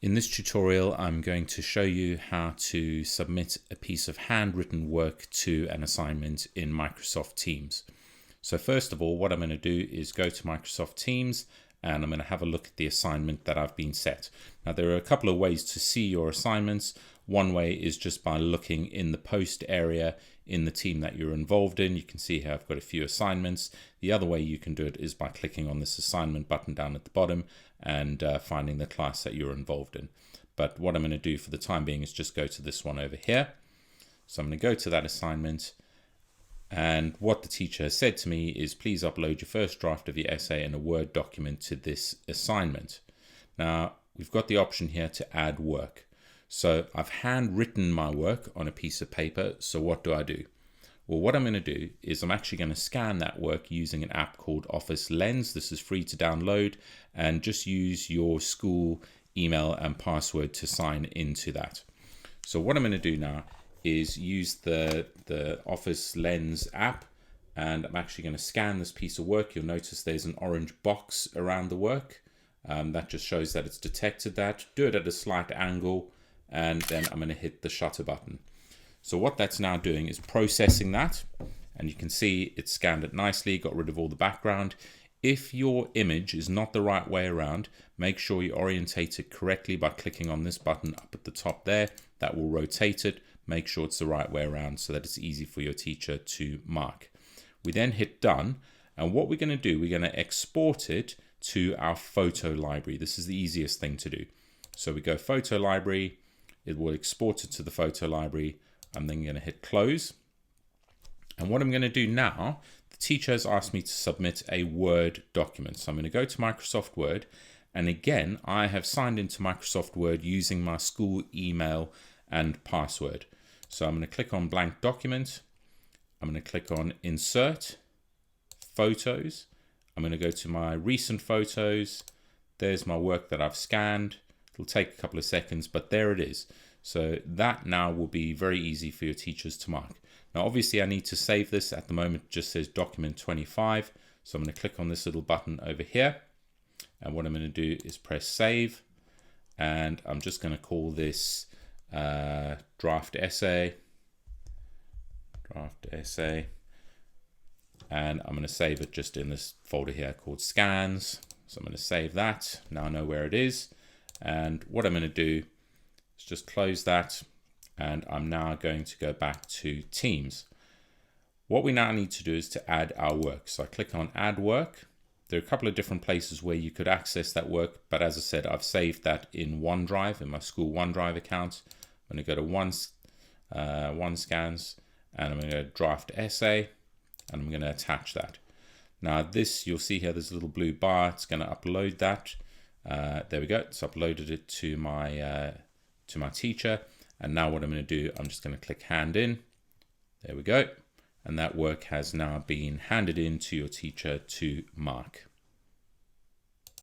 In this tutorial, I'm going to show you how to submit a piece of handwritten work to an assignment in Microsoft Teams. So first of all, what I'm going to do is go to Microsoft Teams and I'm going to have a look at the assignment that I've been set. Now, there are a couple of ways to see your assignments. One way is just by looking in the post area in the team that you're involved in. You can see here I've got a few assignments. The other way you can do it is by clicking on this assignment button down at the bottom and finding the class that you're involved in. But what I'm going to do for the time being is just go to this one over here. So I'm going to go to that assignment, and what the teacher has said to me is please upload your first draft of your essay in a Word document to this assignment. Now, we've got the option here to add work. So I've handwritten my work on a piece of paper. So what do? Well, what I'm going to do is I'm actually going to scan that work using an app called Office Lens. This is free to download, and just use your school email and password to sign into that. So what I'm going to do now is use the Office Lens app, and I'm actually going to scan this piece of work. You'll notice there's an orange box around the work. That just shows that it's detected that. Do it at a slight angle, and then I'm going to hit the shutter button. So what that's now doing is processing that, and you can see it scanned it nicely, got rid of all the background. If your image is not the right way around, make sure you orientate it correctly by clicking on this button up at the top there. That will rotate it. Make sure it's the right way around so that it's easy for your teacher to mark. We then hit done, and what we're going to do, we're going to export it to our photo library. This is the easiest thing to do. So we go photo library, it will export it to the photo library. I'm then going to hit close. And what I'm going to do now, the teacher has asked me to submit a Word document. So I'm going to go to Microsoft Word. And again, I have signed into Microsoft Word using my school email and password. So I'm going to click on blank document. I'm going to click on insert photos. I'm going to go to my recent photos. There's my work that I've scanned. It'll take a couple of seconds, but there it is. So that now will be very easy for your teachers to mark. Now, obviously I need to save this. At the moment, it just says document 25. So I'm going to click on this little button over here. And what I'm going to do is press save. And I'm just going to call this draft essay. And I'm going to save it just in this folder here called scans. So I'm going to save that. Now I know where it is. And what I'm going to do is just close that. And I'm now going to go back to Teams. What we now need to do is to add our work. So I click on add work. There are a couple of different places where you could access that work. But as I said, I've saved that in OneDrive, in my school OneDrive account. I'm going to go to one scans, and I'm going to go draft essay, and I'm going to attach that. Now this, you'll see here, there's a little blue bar. It's going to upload that. There we go. It's uploaded it to my teacher. And now what I'm going to do, I'm just going to click hand in. There we go. And that work has now been handed in to your teacher to mark.